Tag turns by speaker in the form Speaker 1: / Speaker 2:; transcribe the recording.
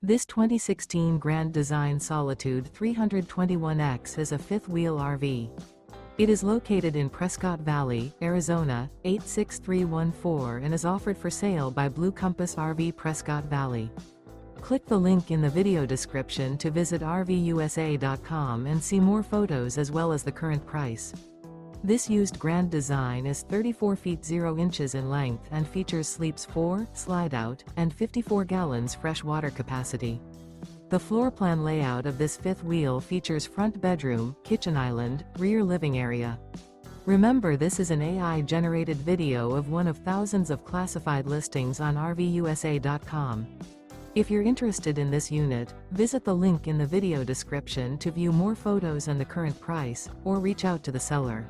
Speaker 1: This 2016 Grand Design Solitude 321X is a fifth-wheel RV. It is located in Prescott Valley, Arizona, 86314 and is offered for sale by Blue Compass RV Prescott Valley. Click the link in the video description to visit RVUSA.com and see more photos as well as the current price. This used Grand Design is 34 feet 0 inches in length and features sleeps 4, Slideout, and 54 gallons fresh water capacity. The floor plan layout of this fifth wheel features front bedroom, kitchen island, rear living area. Remember, this is an AI-generated video of one of thousands of classified listings on RVUSA.com. If you're interested in this unit, visit the link in the video description to view more photos and the current price, or reach out to the seller.